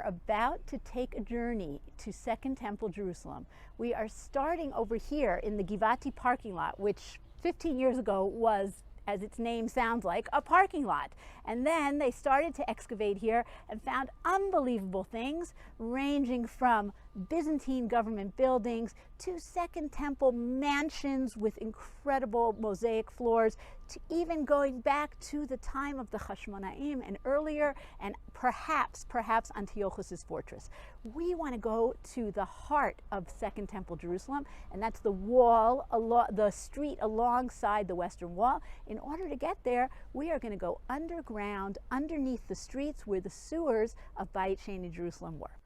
are about to take a journey to Second Temple Jerusalem. We are starting over here in the Givati parking lot, which 15 years ago was, as its name sounds like, a parking lot. And then they started to excavate here and found unbelievable things, ranging from Byzantine government buildings to Second Temple mansions with incredible mosaic floors, to even going back to the time of the Hashmonaim and earlier, and perhaps Antiochus's fortress. We want to go to the heart of Second Temple Jerusalem, and that's the wall, the street alongside the Western Wall. In order to get there, we are going to go underground, underneath the streets where the sewers of Bayit Sheni Jerusalem were.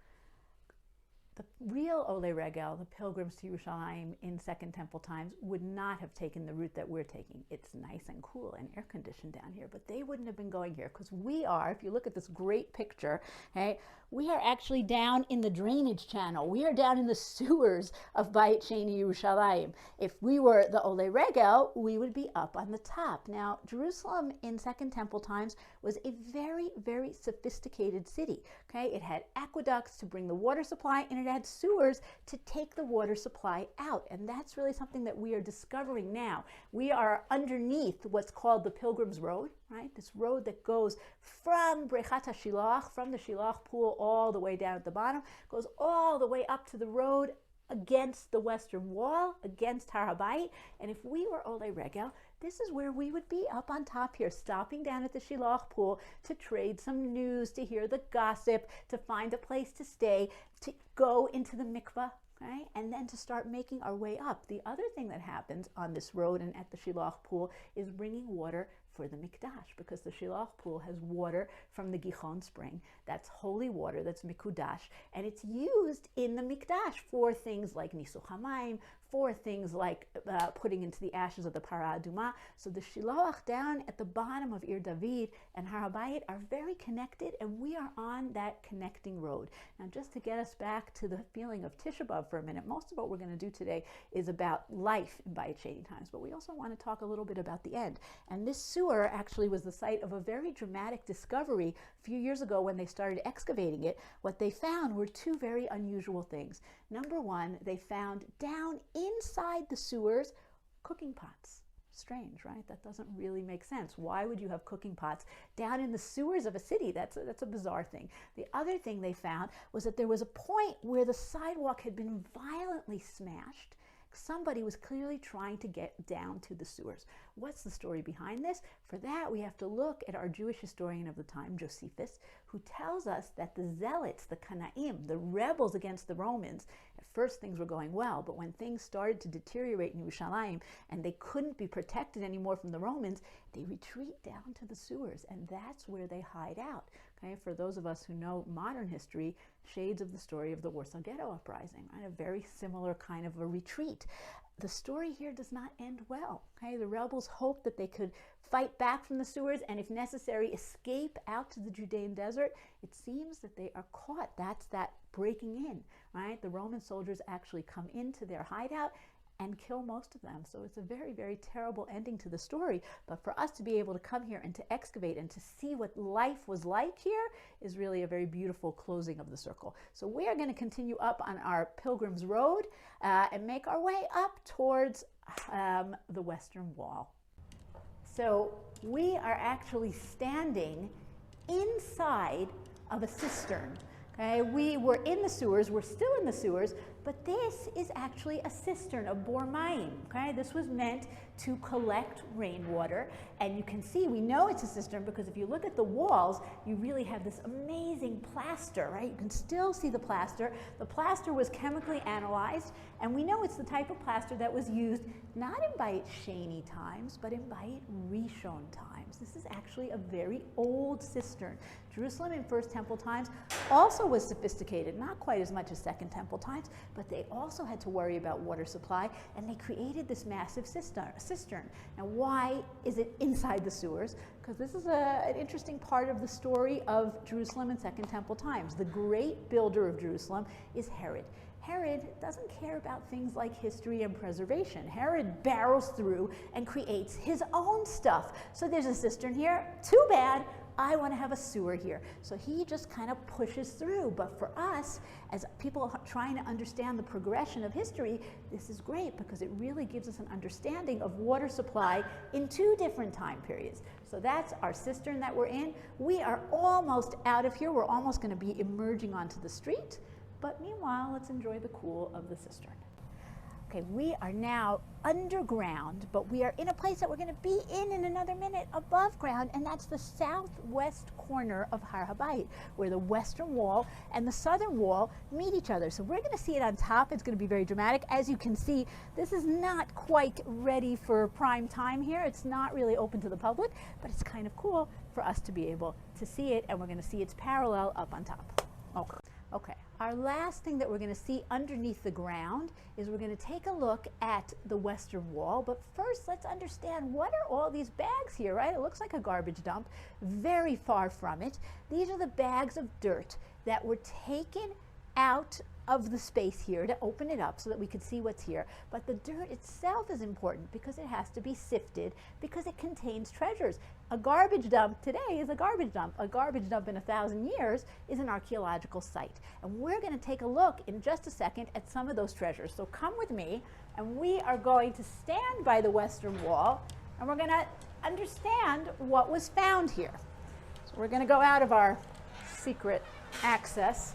The real Olei Regel, the pilgrims to Yerushalayim in Second Temple times, would not have taken the route that we're taking. It's nice and cool and air conditioned down here, but they wouldn't have been going here because we are, if you look at this great picture, okay, we are actually down in the drainage channel. We are down in the sewers of Bayit Sheni Yerushalayim. If we were the Olei Regel, we would be up on the top. Now, Jerusalem in Second Temple times was a very, very sophisticated city. Okay, it had aqueducts to bring the water supply, and it had sewers to take the water supply out. And that's really something that we are discovering now. We are underneath what's called the Pilgrim's Road, right? This road that goes from Brechat HaShilach, from the Shilach pool, all the way down at the bottom, goes all the way up to the road against the Western Wall, against Har HaBayit. And if we were Olei Regel, this is where we would be up on top here, stopping down at the Shilach pool to trade some news, to hear the gossip, to find a place to stay, to go into the mikvah, okay? And then to start making our way up. The other thing that happens on this road and at the Shilach pool is bringing water for the Mikdash, because the Shilach pool has water from the Gihon spring. That's holy water, that's Mikudash, and it's used in the Mikdash for things like Nisuch HaMayim, for things like putting into the ashes of the Para Aduma. So the Shilach down at the bottom of Ir David and Har HaBayit are very connected, and we are on that connecting road. Now, just to get us back to the feeling of Tisha B'Av for a minute, most of what we're going to do today is about life in Bayit Sheni times, but we also want to talk a little bit about the end. And this sewer actually was the site of a very dramatic discovery a few years ago when they started excavating it. What they found were two very unusual things. Number one, they found down inside the sewers cooking pots. Strange, right? That doesn't really make sense. Why would you have cooking pots down in the sewers of a city? That's a bizarre thing. The other thing they found was that there was a point where the sidewalk had been violently smashed. Somebody was clearly trying to get down to the sewers. What's the story behind this? For that, we have to look at our Jewish historian of the time, Josephus, who tells us that the zealots, the Kanaim, the rebels against the Romans, at first things were going well, but when things started to deteriorate in Yerushalayim and they couldn't be protected anymore from the Romans, they retreat down to the sewers, and that's where they hide out. Okay, for those of us who know modern history, shades of the story of the Warsaw Ghetto Uprising, right? A very similar kind of a retreat. The story here does not end well. Okay, the rebels hoped that they could fight back from the sewers and, if necessary, escape out to the Judean desert. It seems that they are caught. That's that breaking in, right? The Roman soldiers actually come into their hideout and kill most of them. So it's a very, very terrible ending to the story. But for us to be able to come here and to excavate and to see what life was like here is really a very beautiful closing of the circle. So we are going to continue up on our Pilgrim's Road and make our way up towards the Western Wall. So we are actually standing inside of a cistern. Okay, we were in the sewers, we're still in the sewers, but this is actually a cistern, a bor mayim. Okay, this was meant to collect rainwater, and you can see, we know it's a cistern because if you look at the walls, you really have this amazing plaster, right? You can still see the plaster. The plaster was chemically analyzed, and we know it's the type of plaster that was used not in Bayit Sheni times, but in Bayit Rishon times. This is actually a very old cistern. Jerusalem in First Temple times also was sophisticated, not quite as much as Second Temple times, but they also had to worry about water supply, and they created this massive cistern. Now, why is it inside the sewers? Because this is an interesting part of the story of Jerusalem in Second Temple times. The great builder of Jerusalem is Herod. Herod doesn't care about things like history and preservation. Herod barrels through and creates his own stuff. So there's a cistern here. Too bad. I want to have a sewer here. So he just kind of pushes through. But for us, as people trying to understand the progression of history, this is great because it really gives us an understanding of water supply in 2 different time periods. So that's our cistern that we're in. We are almost out of here. We're almost going to be emerging onto the street. But meanwhile, let's enjoy the cool of the cistern. Okay, we are now underground, but we are in a place that we're going to be in another minute above ground, and that's the southwest corner of Har HaBayit, where the western wall and the southern wall meet each other. So we're going to see it on top. It's going to be very dramatic. As you can see, this is not quite ready for prime time here. It's not really open to the public, but it's kind of cool for us to be able to see it, and we're going to see its parallel up on top. Okay, our last thing that we're going to see underneath the ground is we're going to take a look at the western wall. But first, let's understand, what are all these bags here, right? It looks like a garbage dump. Very far from it. These are the bags of dirt that were taken out of the space here to open it up so that we could see what's here. But the dirt itself is important because it has to be sifted, because it contains treasures. A garbage dump today is a garbage dump. A garbage dump in 1,000 years is an archaeological site. And we're going to take a look in just a second at some of those treasures. So come with me, and we are going to stand by the western wall, and we're going to understand what was found here. So we're going to go out of our secret access.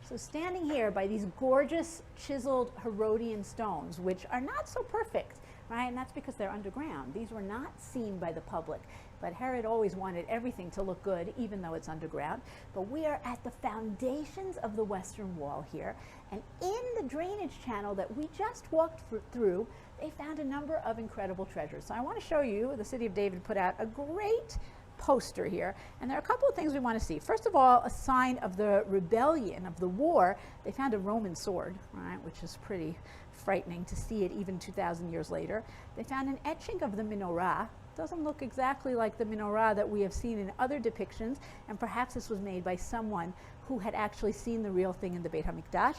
So standing here by these gorgeous chiseled Herodian stones, which are not so perfect, right? And that's because they're underground. These were not seen by the public. But Herod always wanted everything to look good, even though it's underground. But we are at the foundations of the western wall here. And in the drainage channel that we just walked through, they found a number of incredible treasures. So I want to show you, the City of David put out a great poster here, and there are a couple of things we want to see. First of all, a sign of the rebellion, of the war. They found a Roman sword, right, which is pretty frightening to see it even 2,000 years later. They found an etching of the menorah. Doesn't look exactly like the menorah that we have seen in other depictions, and perhaps this was made by someone who had actually seen the real thing in the Beit HaMikdash.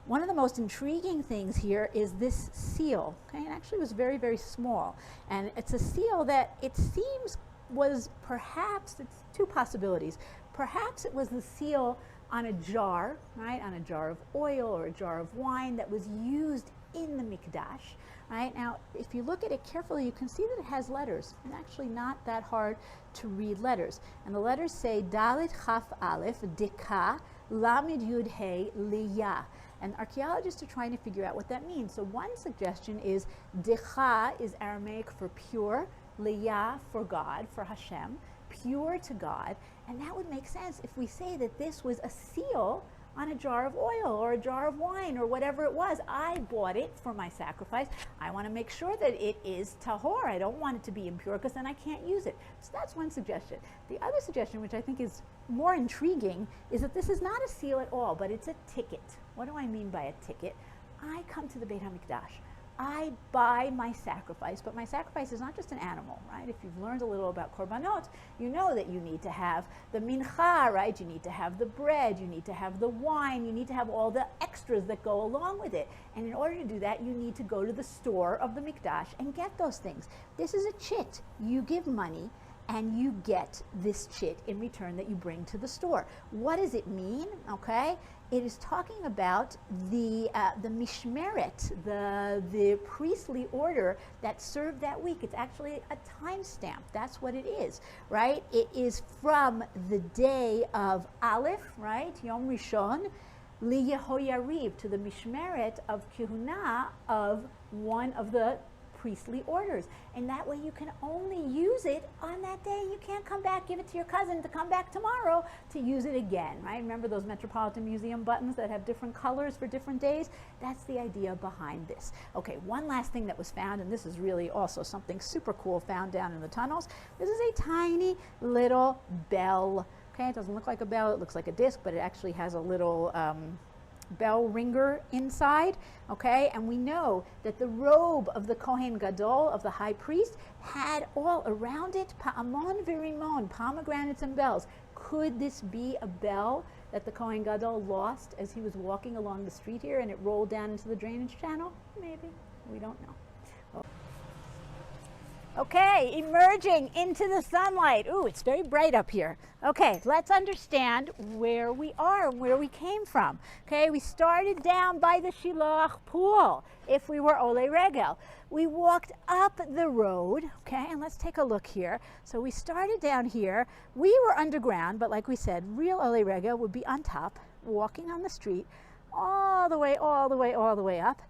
One of the most intriguing things here is this seal. Okay, it actually was very, very small, and it's a seal that it seems was perhaps, it's 2 possibilities. Perhaps it was the seal on a jar, right, on a jar of oil or a jar of wine that was used in the Mikdash, right? Now, if you look at it carefully, you can see that it has letters. It's actually not that hard to read letters. And the letters say, Dalit Chaf Aleph, Dika, Lamed Yud Hey, Liyah. And archaeologists are trying to figure out what that means. So one suggestion is, Dika is Aramaic for pure, Liyah for God, for Hashem, pure to God. And that would make sense if we say that this was a seal on a jar of oil or a jar of wine or whatever it was. I bought it for my sacrifice. I want to make sure that it is tahor. I don't want it to be impure because then I can't use it. So that's one suggestion. The other suggestion, which I think is more intriguing, is that this is not a seal at all, but it's a ticket. What do I mean by a ticket? I come to the Beit HaMikdash. I buy my sacrifice, but my sacrifice is not just an animal, right? If you've learned a little about korbanot, you know that you need to have the mincha, right? You need to have the bread, you need to have the wine, you need to have all the extras that go along with it. And in order to do that, you need to go to the store of the Mikdash and get those things. This is a chit. You give money and you get this chit in return that you bring to the store. What does it mean? Okay, it is talking about the mishmeret, the priestly order that served that week. It's actually a time stamp. That's what it is, right? It is from the day of Aleph, right, Yom Rishon, li Yehoyariv, to the mishmeret of Kehuna of one of the priestly orders. And that way you can only use it on that day. You can't come back, give it to your cousin to come back tomorrow to use it again, right? Remember those Metropolitan Museum buttons that have different colors for different days? That's the idea behind this. Okay, one last thing that was found, and this is really also something super cool found down in the tunnels. This is a tiny little bell. Okay, it doesn't look like a bell, it looks like a disc, but it actually has a little bell ringer inside, okay? And we know that the robe of the Kohen Gadol, of the high priest, had all around it pa'amon v'rimon, pomegranates and bells. Could this be a bell that the Kohen Gadol lost as he was walking along the street here and it rolled down into the drainage channel? Maybe. We don't know. Okay, emerging into the sunlight. Ooh, it's very bright up here. Okay, let's understand where we are and where we came from. Okay, we started down by the Shiloach pool if we were Ole Regel. We walked up the road, okay, and let's take a look here. So we started down here. We were underground, but like we said, real Ole Regel would be on top, walking on the street, all the way up.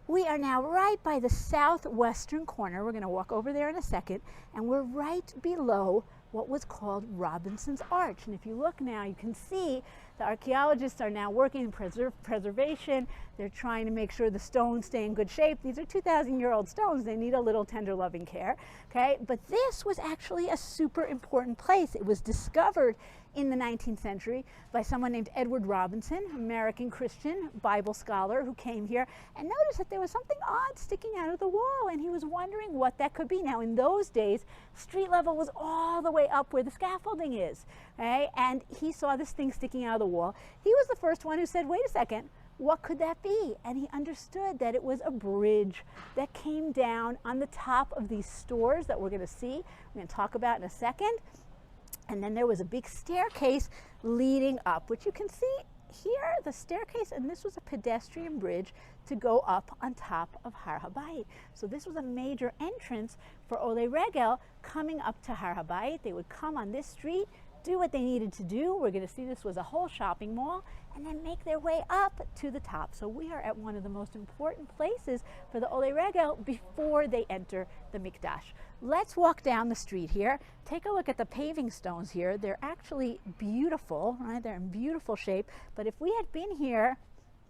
We are now right by the southwestern corner. We're going to walk over there in a second, and we're right below what was called Robinson's Arch. And if you look now, you can see the archaeologists are now working in preservation. They're trying to make sure the stones stay in good shape. These are 2,000-year-old stones. They need a little tender, loving care. Okay, but this was actually a super important place. It was discovered in the 19th century by someone named Edward Robinson, American Christian Bible scholar who came here and noticed that there was something odd sticking out of the wall, and he was wondering what that could be. Now, in those days, street level was all the way up where the scaffolding is, okay? And he saw this thing sticking out of the wall. He was the first one who said, wait a second, what could that be? And he understood that it was a bridge that came down on the top of these stores that we're going to see, we're going to talk about in a second. And then there was a big staircase leading up, which you can see here, the staircase, and this was a pedestrian bridge to go up on top of Har HaBayit. So this was a major entrance for Ole Regel coming up to Har HaBayit. They would come on this street, do what they needed to do. We're going to see this was a whole shopping mall, and then make their way up to the top. So we are at one of the most important places for the Ole Regel before they enter the Mikdash. Let's walk down the street here. Take a look at the paving stones here. They're actually beautiful, right? They're in beautiful shape. But if we had been here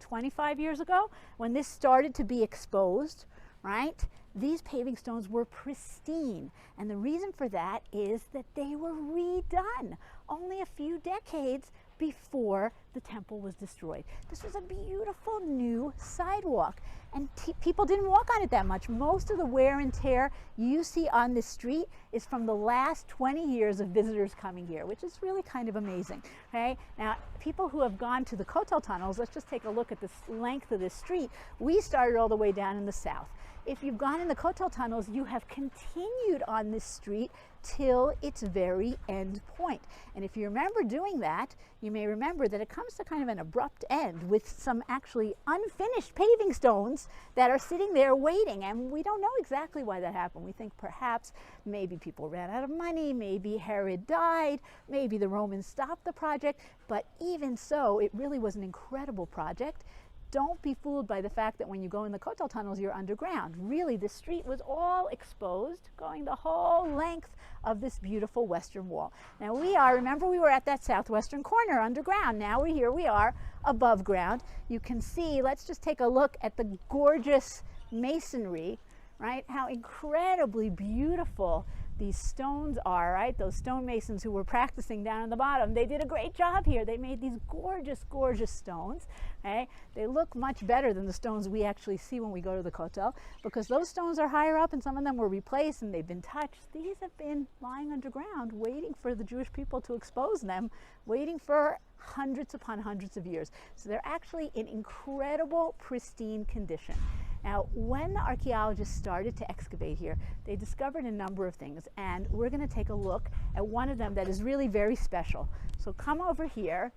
25 years ago, when this started to be exposed, right, these paving stones were pristine. And the reason for that is that they were redone only a few decades before the temple was destroyed. This was a beautiful new sidewalk, and people didn't walk on it that much. Most of the wear and tear you see on this street is from the last 20 years of visitors coming here, which is really kind of amazing. Okay? Now, people who have gone to the Kotel tunnels, let's just take a look at the length of this street. We started all the way down in the south. If you've gone in the Kotel tunnels, you have continued on this street till its very end point. And if you remember doing that, you may remember that it comes to kind of an abrupt end with some actually unfinished paving stones that are sitting there waiting. And we don't know exactly why that happened. We think perhaps maybe people ran out of money, maybe Herod died, maybe the Romans stopped the project. But even so, it really was an incredible project. Don't be fooled by the fact that when you go in the Kotel tunnels, you're underground. Really, the street was all exposed, going the whole length of this beautiful western wall. Now remember we were at that southwestern corner underground. Now here we are above ground. You can see, let's just take a look at the gorgeous masonry, right? How incredibly beautiful these stones are, right? Those stonemasons who were practicing down on the bottom, they did a great job here. They made these gorgeous, gorgeous stones. Okay? They look much better than the stones we actually see when we go to the Kotel, because those stones are higher up and some of them were replaced and they've been touched. These have been lying underground, waiting for the Jewish people to expose them, waiting for hundreds upon hundreds of years. So they're actually in incredible, pristine condition. Now, when the archaeologists started to excavate here, they discovered a number of things, and we're going to take a look at one of them that is really very special. So come over here.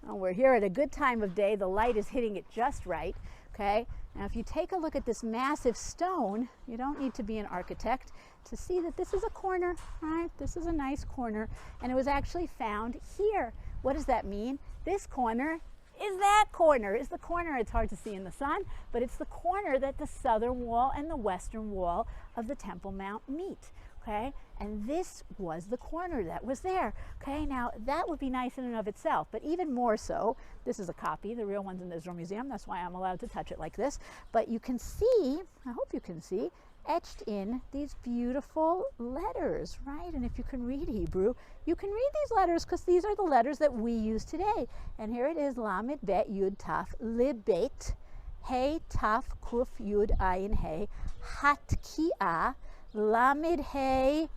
Oh, we're here at a good time of day. The light is hitting it just right. Okay. Now, if you take a look at this massive stone, you don't need to be an architect to see that this is a corner, right? This is a nice corner, and it was actually found here. What does that mean? This corner is that corner, is the corner. It's hard to see in the sun, but it's the corner that the southern wall and the western wall of the Temple Mount meet. Okay, and this was the corner that was there. Okay, now that would be nice in and of itself, but even more so, this is a copy. The real one's in the Israel Museum. That's why I'm allowed to touch it like this. But you can see, I hope you can see, etched in these beautiful letters, right? And if you can read Hebrew, you can read these letters, because these are the letters that we use today. And here it is: Lamed Bet Yud Taf Libet Hey Taf Kuf Yud Ayin Hey Hatkiah Lamed Hey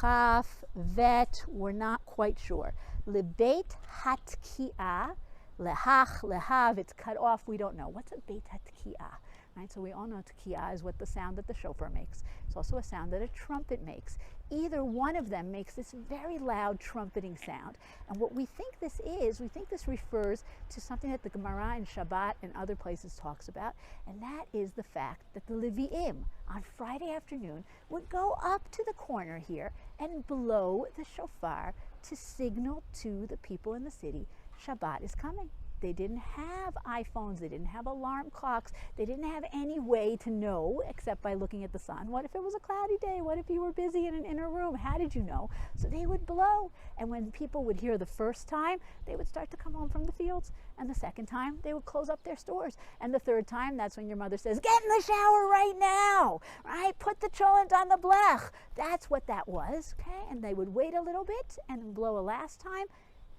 Chaf, vet, we're not quite sure. Lebeit hatki'ah, lehach, lehav, it's cut off, we don't know. What's a beit hatki'ah? Right, so we all know tekiah is what the sound that the shofar makes. It's also a sound that a trumpet makes. Either one of them makes this very loud trumpeting sound. And what we think this is, we think this refers to something that the Gemara in Shabbat and other places talks about, and that is the fact that the Levi'im on Friday afternoon would go up to the corner here and blow the shofar to signal to the people in the city Shabbat is coming. They didn't have iPhones, they didn't have alarm clocks, they didn't have any way to know except by looking at the sun. What if it was a cloudy day? What if you were busy in an inner room? How did you know? So they would blow. And when people would hear the first time, they would start to come home from the fields. And the second time, they would close up their stores. And the third time, that's when your mother says, get in the shower right now, right? Put the cholent on the blech. That's what that was, okay? And they would wait a little bit and then blow a last time,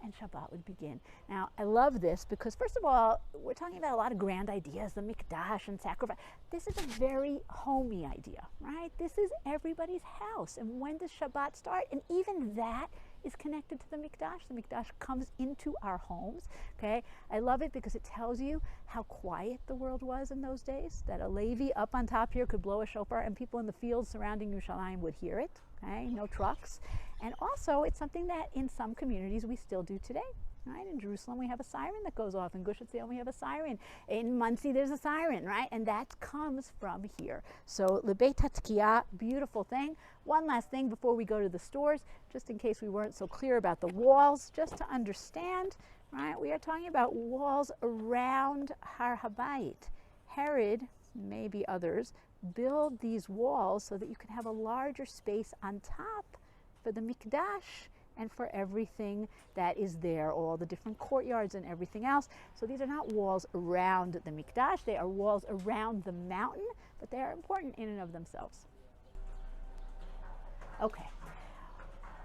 and Shabbat would begin. Now, I love this because, first of all, we're talking about a lot of grand ideas, the mikdash and sacrifice. This is a very homey idea, right? This is everybody's house. And when does Shabbat start? And even that is connected to the mikdash. The mikdash comes into our homes, okay? I love it because it tells you how quiet the world was in those days, that a Levi up on top here could blow a shofar and people in the fields surrounding Yerushalayim would hear it, okay? No trucks. And also, it's something that in some communities we still do today. Right? In Jerusalem, we have a siren that goes off. In Gush Etzion, we have a siren. In Muncie, there's a siren, right? And that comes from here. So, Lebeit HaTkiyah, beautiful thing. One last thing before we go to the stores, just in case we weren't so clear about the walls, just to understand, right? We are talking about walls around Har HaBayit. Herod, maybe others, build these walls so that you can have a larger space on top for the mikdash and for everything that is there, all the different courtyards and everything else. So these are not walls around the mikdash, they are walls around the mountain, but they are important in and of themselves. Okay.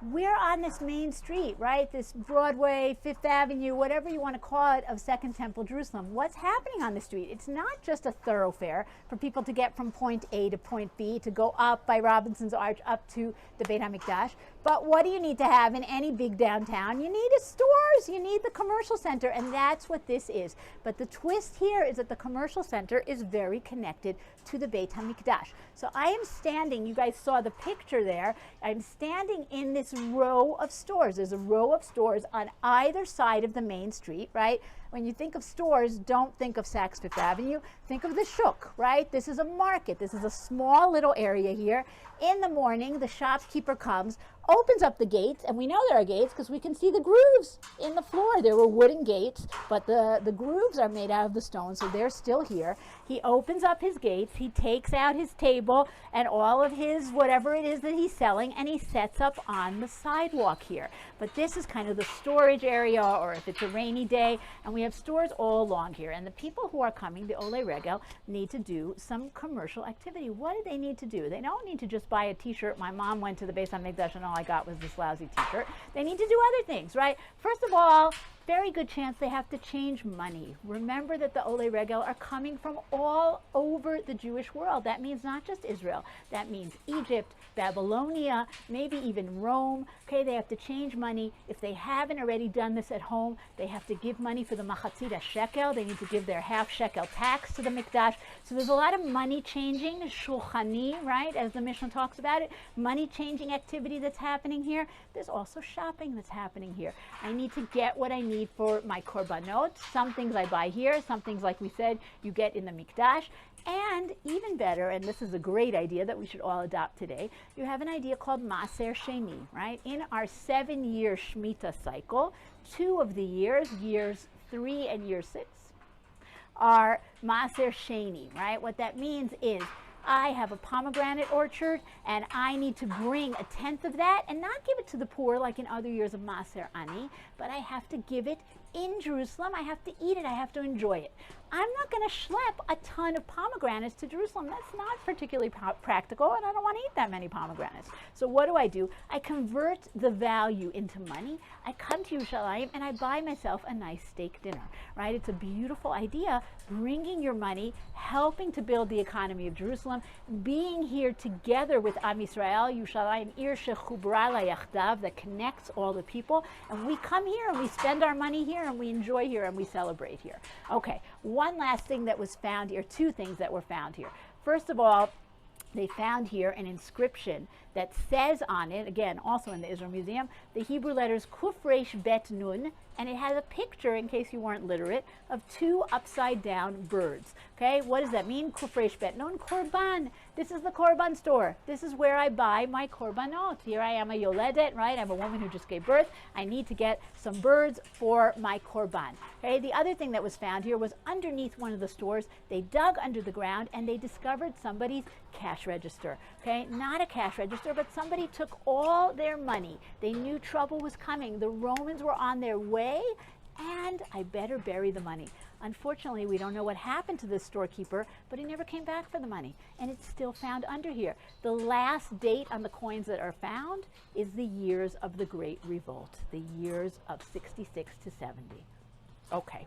We're on this main street, right? This Broadway, Fifth Avenue, whatever you want to call it, of Second Temple Jerusalem. What's happening on the street? It's not just a thoroughfare for people to get from point A to point B, to go up by Robinson's Arch up to the Beit HaMikdash. But what do you need to have in any big downtown? You need stores, you need the commercial center, and that's what this is. But the twist here is that the commercial center is very connected to the Beit HaMikdash. So I am standing, you guys saw the picture there, I'm standing in this row of stores. There's a row of stores on either side of the main street, right? When you think of stores, don't think of Saks Fifth Avenue, think of the Shuk, right? This is a market. This is a small little area here. In the morning, the shopkeeper comes, opens up the gates, and we know there are gates because we can see the grooves in the floor. There were wooden gates, but the grooves are made out of the stone, so they're still here. He opens up his gates, he takes out his table and all of his whatever it is that he's selling, and he sets up on the sidewalk here. But this is kind of the storage area, or if it's a rainy day, and we have stores all along here. And the people who are coming, the Olei Regel, need to do some commercial activity. What do they need to do? They don't need to just buy a t-shirt. My mom went to the Beis HaMikdash and all I got was this lousy t-shirt. They need to do other things, right? First of all, very good chance they have to change money. Remember that the Olei Regel are coming from all over the Jewish world. That means not just Israel. That means Egypt, Babylonia, maybe even Rome. Okay, they have to change money. If they haven't already done this at home, they have to give money for the machatzit shekel. They need to give their half shekel tax to the mikdash. So there's a lot of money changing, shulchani, right, as the Mishnah talks about it, money changing activity that's happening here. There's also shopping that's happening here. I need to get what I need for my korbanot. Some things I buy here, some things, like we said, you get in the mikdash. And even better, and this is a great idea that we should all adopt today, you have an idea called Maser Sheni, right? In our 7-year Shemitah cycle, 2 of the years, years 3 and year 6, are Maser Sheni, right? What that means is I have a pomegranate orchard and I need to bring 1/10 of that and not give it to the poor like in other years of Maser Ani, but I have to give it in Jerusalem. I have to eat it. I have to enjoy it. I'm not going to schlep a ton of pomegranates to Jerusalem. That's not particularly practical, and I don't want to eat that many pomegranates. So what do? I convert the value into money. I come to Yerushalayim and I buy myself a nice steak dinner, right? It's a beautiful idea, bringing your money, helping to build the economy of Jerusalem, being here together with Am Yisrael, Yerushalayim, Ir Shechubra LaYachdav, that connects all the people, and we come here and we spend our money here and we enjoy here and we celebrate here. Okay, one last thing that was found here, two things that were found here. First of all, they found here an inscription that says on it, again, also in the Israel Museum, the Hebrew letters Kuf Resh Bet Nun, and it has a picture, in case you weren't literate, of two upside down birds. Okay, what does that mean? Kuf Resh Bet Nun, Korban. This is the Korban store. This is where I buy my Korbanot. Here I am a Yoledet, right? I'm a woman who just gave birth. I need to get some birds for my Korban. Okay, the other thing that was found here was underneath one of the stores, they dug under the ground and they discovered somebody's cash register. Okay, not a cash register, but somebody took all their money. They knew trouble was coming. The Romans were on their way, and I better bury the money. Unfortunately, we don't know what happened to this storekeeper, but he never came back for the money, and it's still found under here. The last date on the coins that are found is the years of the Great Revolt, the years of 66 to 70. Okay,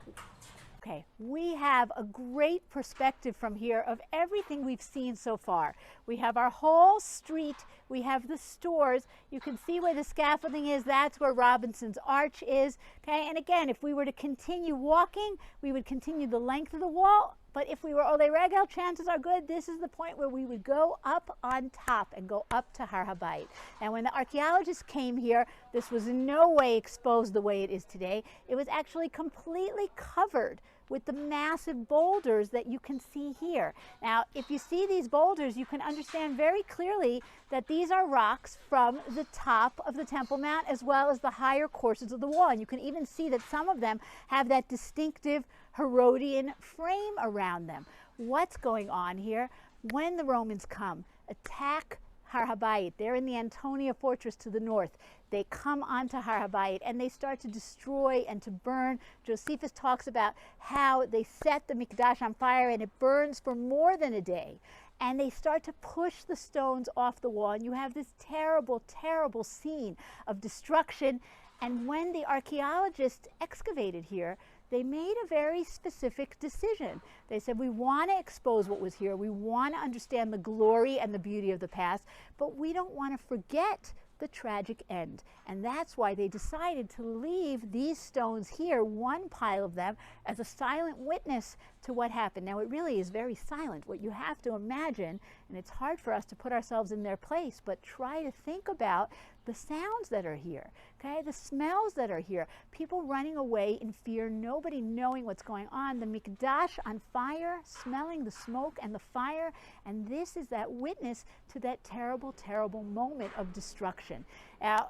we have a great perspective from here of everything we've seen so far. We have our whole street, we have the stores, you can see where the scaffolding is, that's where Robinson's Arch is. Okay, and again, if we were to continue walking, we would continue the length of the wall, but if we were Ole Regel, chances are good, this is the point where we would go up on top and go up to Har HaBayit. And when the archaeologists came here, this was in no way exposed the way it is today. It was actually completely covered with the massive boulders that you can see here. Now, if you see these boulders, you can understand very clearly that these are rocks from the top of the Temple Mount as well as the higher courses of the wall. And you can even see that some of them have that distinctive Herodian frame around them. What's going on here? When the Romans come, attack Har HaBayit, they're in the Antonia fortress to the north. They come onto Har HaBayit and they start to destroy and to burn. Josephus talks about how they set the Mikdash on fire and it burns for more than a day. And they start to push the stones off the wall, and you have this terrible, terrible scene of destruction. And when the archaeologists excavated here, they made a very specific decision. They said, we want to expose what was here. We want to understand the glory and the beauty of the past, but we don't want to forget the tragic end. And that's why they decided to leave these stones here, one pile of them, as a silent witness to what happened. Now, it really is very silent. What you have to imagine, and it's hard for us to put ourselves in their place, but try to think about the sounds that are here, okay? The smells that are here. People running away in fear, nobody knowing what's going on. The Mikdash on fire, smelling the smoke and the fire. And this is that witness to that terrible, terrible moment of destruction. Now,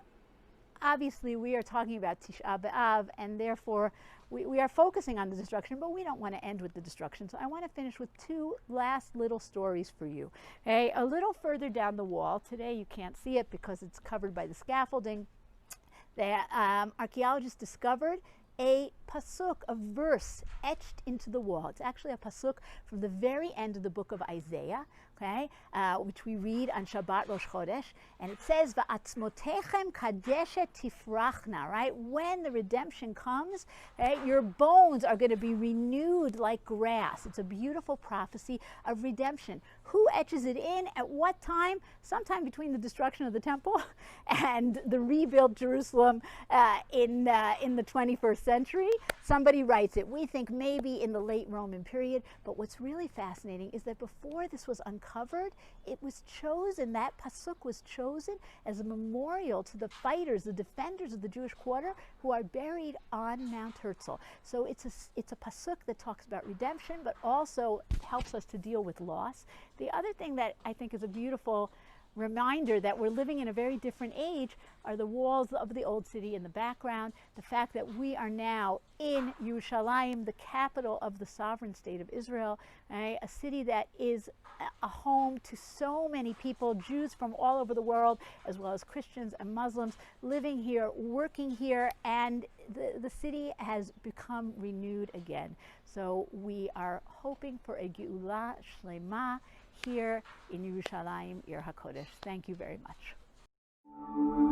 obviously, we are talking about Tisha B'Av, and therefore we are focusing on the destruction, but we don't want to end with the destruction. So I want to finish with two last little stories for you. Okay, a little further down the wall, today you can't see it because it's covered by the scaffolding, the archaeologists discovered a pasuk, a verse etched into the wall. It's actually a pasuk from the very end of the book of Isaiah, okay, which we read on Shabbat Rosh Chodesh, and it says, "Va'atzmotechem kadeshet tifrachna," right? When the redemption comes, okay, your bones are going to be renewed like grass. It's a beautiful prophecy of redemption. Who etches it in? At what time? Sometime between the destruction of the temple and the rebuilt Jerusalem in the 21st century. Somebody writes it. We think maybe in the late Roman period, but what's really fascinating is that before this was uncovered, it was chosen, that pasuk was chosen as a memorial to the fighters, the defenders of the Jewish quarter who are buried on Mount Herzl. So it's a pasuk that talks about redemption, but also helps us to deal with loss. The other thing that I think is a beautiful reminder that we're living in a very different age are the walls of the old city in the background, the fact that we are now in Yerushalayim, the capital of the sovereign state of Israel, right? A city that is a home to so many people, Jews from all over the world, as well as Christians and Muslims living here, working here, and the city has become renewed again. So we are hoping for a Geula Shlema here in Yerushalayim, Ir HaKodesh. Thank you very much.